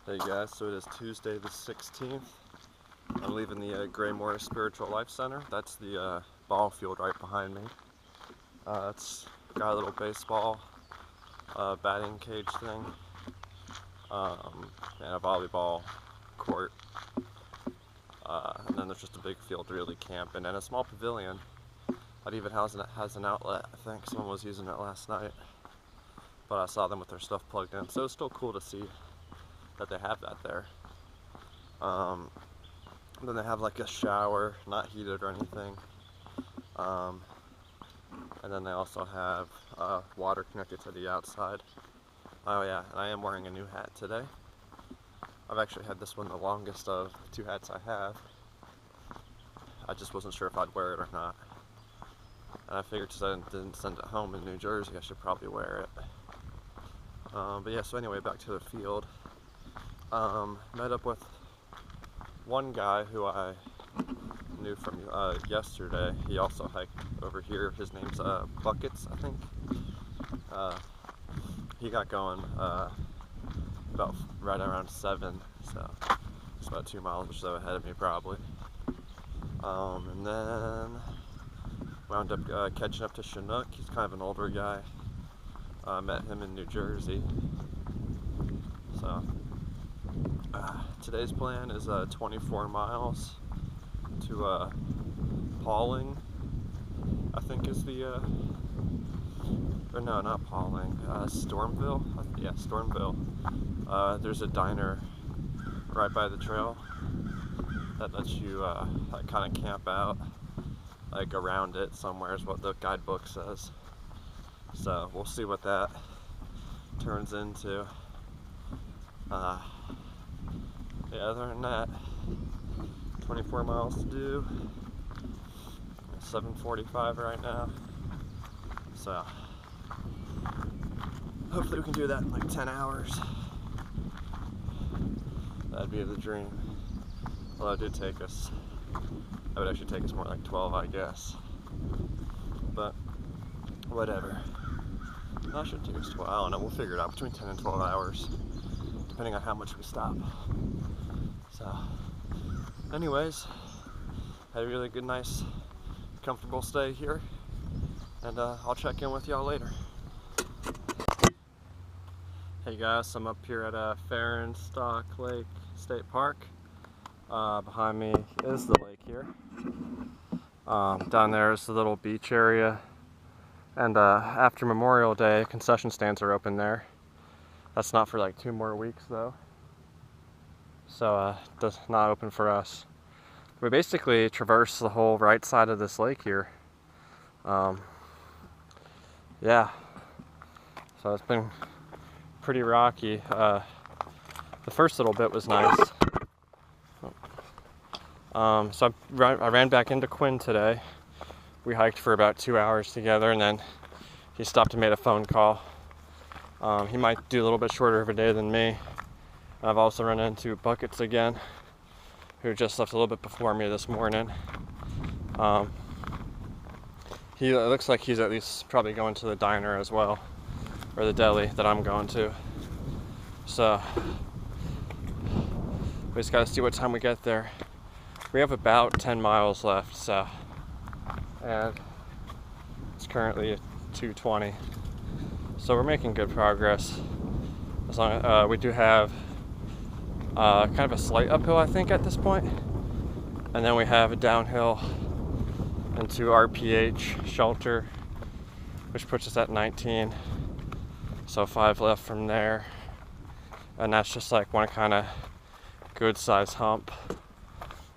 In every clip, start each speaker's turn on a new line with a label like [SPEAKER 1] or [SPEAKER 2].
[SPEAKER 1] Hey guys, so it is Tuesday the 16th. I'm leaving the Greymore Spiritual Life Center. That's the ball field right behind me. It's got a little baseball batting cage thing, and a volleyball court. And then there's just a big field to really camp in, and a small pavilion that even has an outlet. I think someone was using it last night, but I saw them with their stuff plugged in, so it's still cool to see that they have that there. Then they have like a shower, not heated or anything. And then they also have water connected to the outside. Oh yeah, and I am wearing a new hat today. I've actually had this one the longest of the two hats I have. I just wasn't sure if I'd wear it or not. And I figured since I didn't send it home in New Jersey, I should probably wear it. But yeah, so anyway, back to the field. Met up with one guy who I knew from yesterday. He also hiked over here. His name's Buckets, I think. He got going about right around 7, so it's about 2 miles or so ahead of me probably. And then wound up catching up to Chinook. He's kind of an older guy. Met him in New Jersey. So today's plan is 24 miles to Pauling, I think is the, or no, not Pauling, Stormville? Yeah, Stormville. There's a diner right by the trail that lets you like kind of camp out, like around it somewhere is what the guidebook says. So we'll see what that turns into. Yeah, other than that, 24 miles to do. 7:45 right now. So hopefully we can do that in like 10 hours. That'd be the dream. Well, it would actually take us more like 12, I guess. But whatever. That should take us 12. I don't know. We'll figure it out between 10 and 12 hours, depending on how much we stop. So, anyways, had a really good, nice, comfortable stay here, and I'll check in with y'all later. Hey guys, I'm up here at Stock Lake State Park. Behind me is the lake here. Down there is the little beach area, and after Memorial Day, concession stands are open there. That's not for like 2 more weeks though. So does not open for us. We basically traverse the whole right side of this lake here. Yeah, so it's been pretty rocky. The first little bit was nice. So I ran back into Quinn today. We hiked for about 2 hours together, and then he stopped and made a phone call. He might do a little bit shorter of a day than me. I've also run into Buckets again, who just left a little bit before me this morning. It looks like he's at least probably going to the diner as well, or the deli that I'm going to. So we just gotta see what time we get there. We have about 10 miles left, so, and it's currently 2:20. So we're making good progress. As long as we do have kind of a slight uphill, I think, at this point, and then we have a downhill into RPH shelter, which puts us at 19. So 5 left from there, and that's just like one kind of good size hump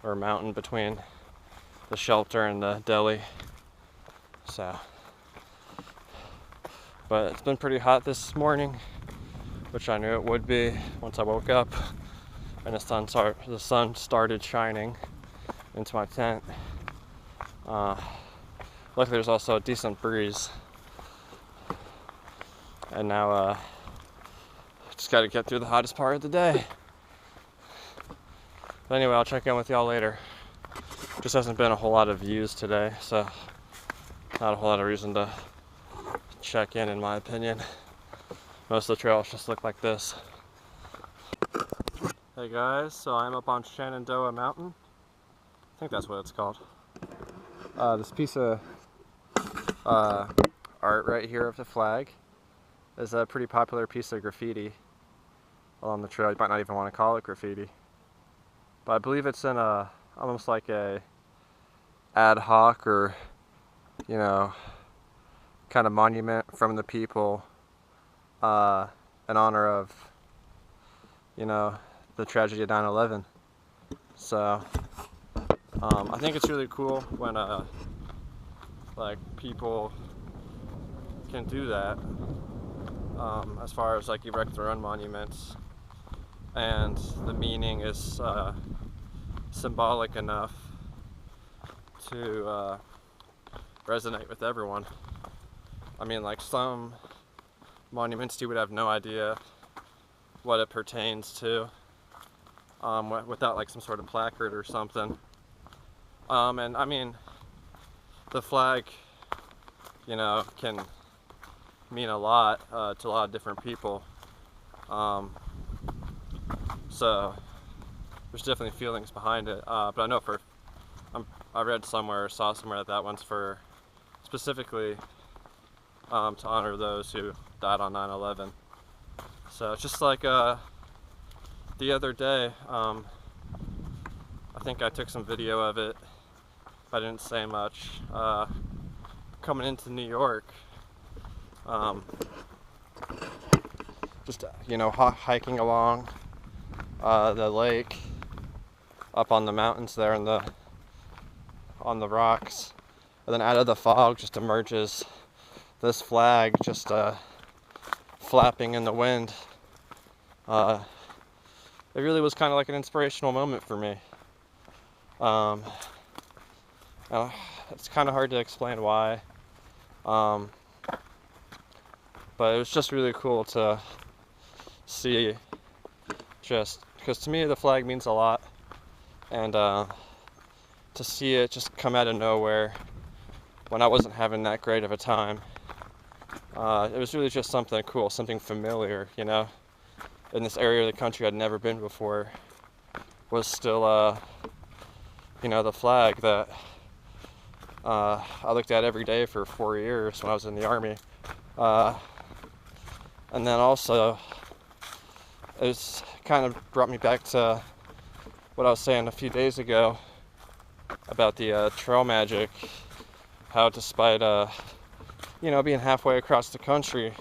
[SPEAKER 1] or mountain between the shelter and the deli. So, but it's been pretty hot this morning, which I knew it would be once I woke up and the sun started shining into my tent. Luckily there's also a decent breeze, and now just got to get through the hottest part of the day. But anyway, I'll check in with y'all later. Just hasn't been a whole lot of views today, so not a whole lot of reason to check in my opinion. Most of the trails just look like this. Hey guys, so I'm up on Shenandoah Mountain. I think that's what it's called. This piece of art right here of the flag is a pretty popular piece of graffiti along the trail. You might not even want to call it graffiti, but I believe it's in a almost like a ad hoc or, you know, kind of monument from the people in honor of, you know, the tragedy of 9/11. So I think it's really cool when like people can do that, as far as like erect their own monuments, and the meaning is symbolic enough to resonate with everyone. I mean, like some monuments you would have no idea what it pertains to without like some sort of placard or something. And I mean, the flag, you know, can mean a lot to a lot of different people. So there's definitely feelings behind it. But I know I read somewhere, saw somewhere that one's for specifically to honor those who died on 9/11. So it's just like the other day, I think I took some video of it, but I didn't say much. Coming into New York, just, you know, hiking along the lake, up on the mountains there and on the rocks, and then out of the fog just emerges this flag just flapping in the wind. It really was kind of like an inspirational moment for me. It's kind of hard to explain why, but it was just really cool to see, just because to me the flag means a lot, and to see it just come out of nowhere when I wasn't having that great of a time. It was really just something cool, something familiar, you know, in this area of the country I'd never been before, was still, you know, the flag that I looked at every day for 4 years when I was in the Army. And then also, it's kind of brought me back to what I was saying a few days ago about the trail magic, how despite, you know, being halfway across the country,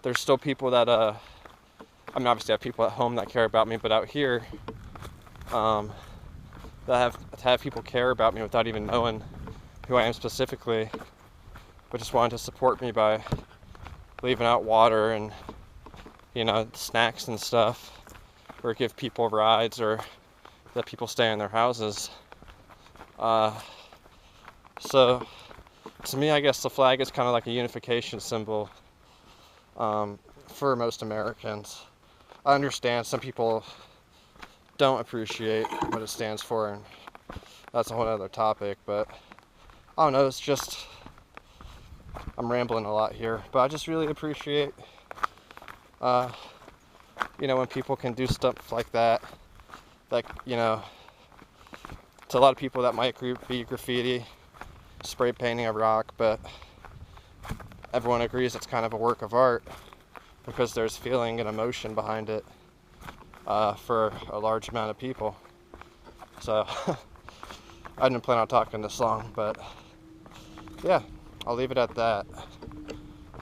[SPEAKER 1] there's still people that, I mean, obviously I have people at home that care about me, but out here, that have people care about me without even knowing who I am specifically, but just wanted to support me by leaving out water and, you know, snacks and stuff, or give people rides, or let people stay in their houses. So to me, I guess the flag is kind of like a unification symbol for most Americans. I understand some people don't appreciate what it stands for, and that's a whole other topic, but I don't know, it's just, I'm rambling a lot here, but I just really appreciate, you know, when people can do stuff like that, you know, to a lot of people that might be graffiti, spray painting a rock, but everyone agrees it's kind of a work of art because there's feeling and emotion behind it for a large amount of people. So I didn't plan on talking this long, but yeah, I'll leave it at that.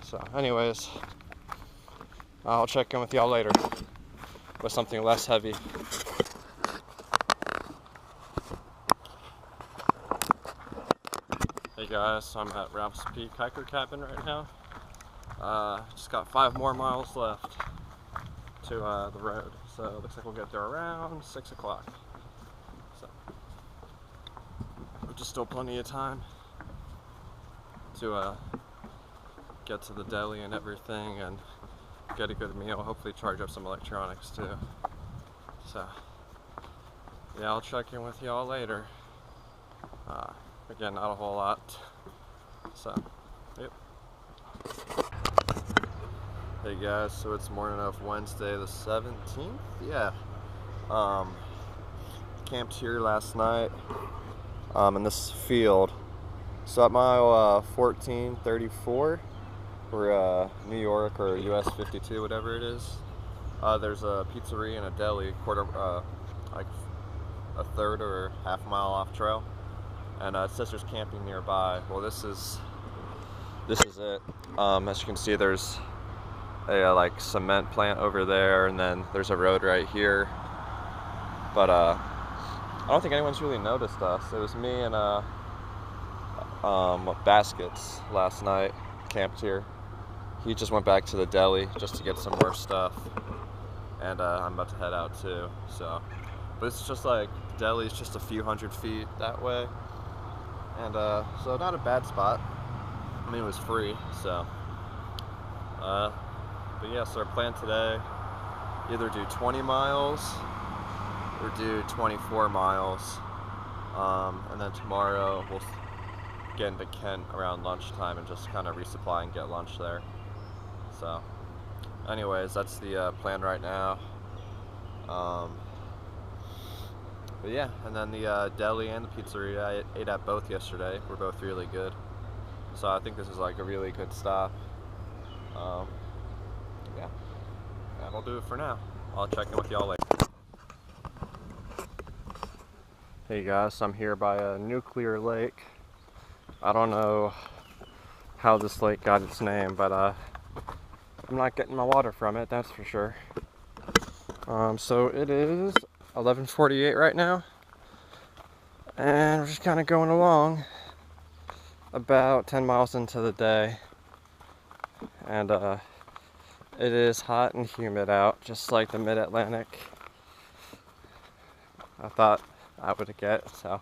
[SPEAKER 1] So anyways, I'll check in with y'all later with something less heavy. Hey guys, so I'm at Ralph's Peak Hiker Cabin right now. Just got 5 more miles left to the road, so it looks like we'll get there around 6 o'clock. So, which is still plenty of time to get to the deli and everything and get a good meal, hopefully charge up some electronics too. So, yeah, I'll check in with y'all later. Again, not a whole lot. So, yep. Hey guys, so it's morning of Wednesday the 17th, yeah. Camped here last night in this field. So at mile 1434, or New York or US 52, whatever it is, there's a pizzeria and a deli, like a third or half mile off trail, and it says there's camping nearby. Well, this is it. As you can see, there's a like cement plant over there, and then there's a road right here. But I don't think anyone's really noticed us. It was me and Baskets last night, camped here. He just went back to the deli just to get some more stuff, and I'm about to head out too. So, but it's just like the deli's just a few hundred feet that way, and so not a bad spot. I mean, it was free, so. But yeah, so our plan today, either do 20 miles or do 24 miles, and then tomorrow we'll get into Kent around lunchtime and just kind of resupply and get lunch there. So anyways, that's the plan right now. But yeah, and then the deli and the pizzeria, I ate at both yesterday. Were both really good. So I think this is like a really good stop. Yeah, that'll do it for now. I'll check in with y'all later. Hey guys, I'm here by a nuclear lake. I don't know how this lake got its name, but I'm not getting my water from it, that's for sure. So it is 11:48 right now, and we're just kind of going along about 10 miles into the day, and it is hot and humid out, just like the mid-Atlantic I thought I would get. So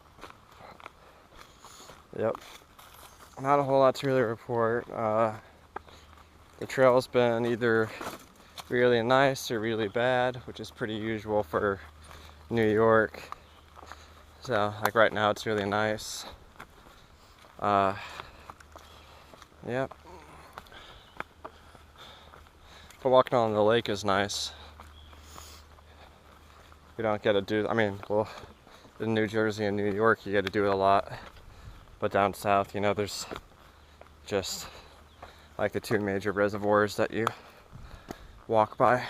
[SPEAKER 1] yep, not a whole lot to really report. The trail's been either really nice or really bad, which is pretty usual for New York. So like right now it's really nice. Yep. But walking on the lake is nice. You don't get to do, I mean, well, in New Jersey and New York you get to do it a lot. But down south, you know, there's just like the two major reservoirs that you walk by.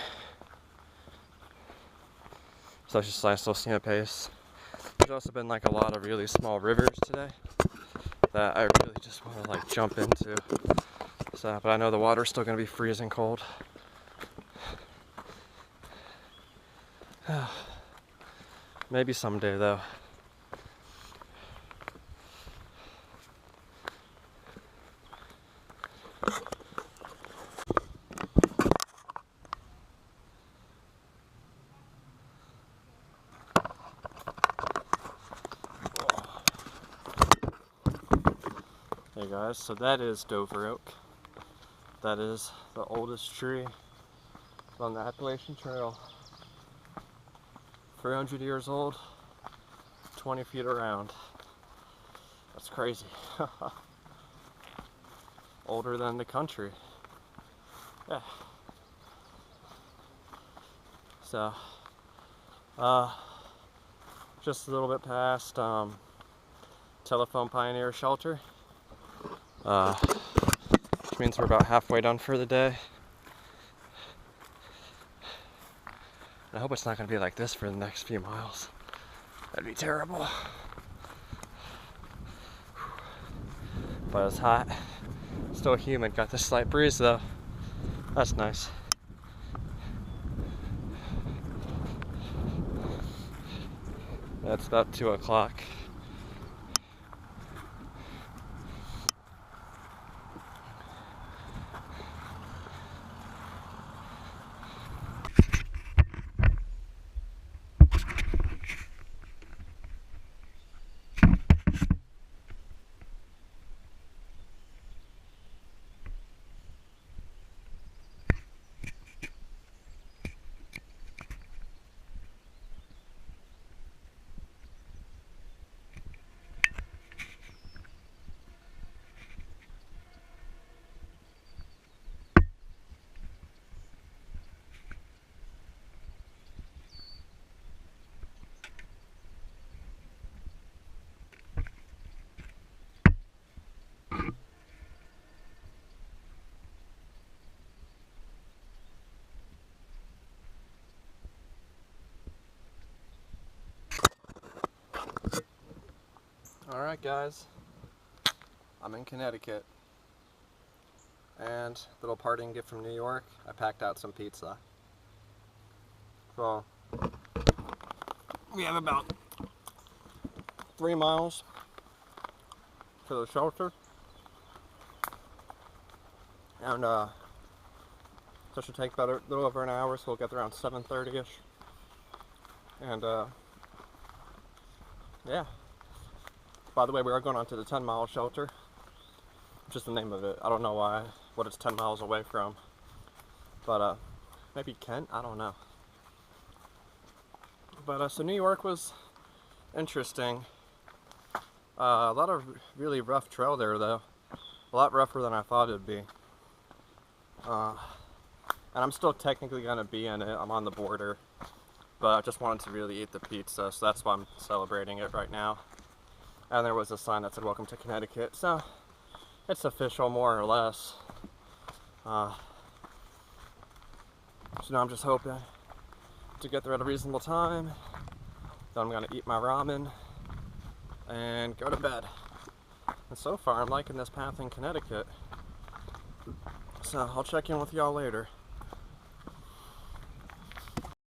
[SPEAKER 1] So it's just a nice little scenic pace. There's also been like a lot of really small rivers today that I really just want to like jump into. So, but I know the water's still going to be freezing cold. Maybe someday though. Hey guys, so that is Dover oak. That is the oldest tree on the Appalachian Trail. 300 years old, 20 feet around. That's crazy. Older than the country. Yeah. So, just a little bit past Telephone Pioneer Shelter. Which means we're about halfway done for the day. I hope it's not going to be like this for the next few miles. That'd be terrible. But it's hot. Still humid. Got this slight breeze though. That's nice. That's about 2 o'clock. Alright guys, I'm in Connecticut, and little parting gift from New York, I packed out some pizza. So, we have about 3 miles to the shelter, and so it should take about a little over an hour, so we'll get there around 7:30ish, and yeah. By the way, we are going on to the 10-mile shelter, which is the name of it. I don't know what it's 10 miles away from, but maybe Kent, I don't know. But so New York was interesting. A lot of really rough trail there though, a lot rougher than I thought it'd be. And I'm still technically gonna be in it, I'm on the border, but I just wanted to really eat the pizza, so that's why I'm celebrating it right now. And there was a sign that said welcome to Connecticut, so it's official more or less. So now I'm just hoping to get there at a reasonable time. Then I'm gonna eat my ramen and go to bed. And so far I'm liking this path in Connecticut, so I'll check in with y'all later.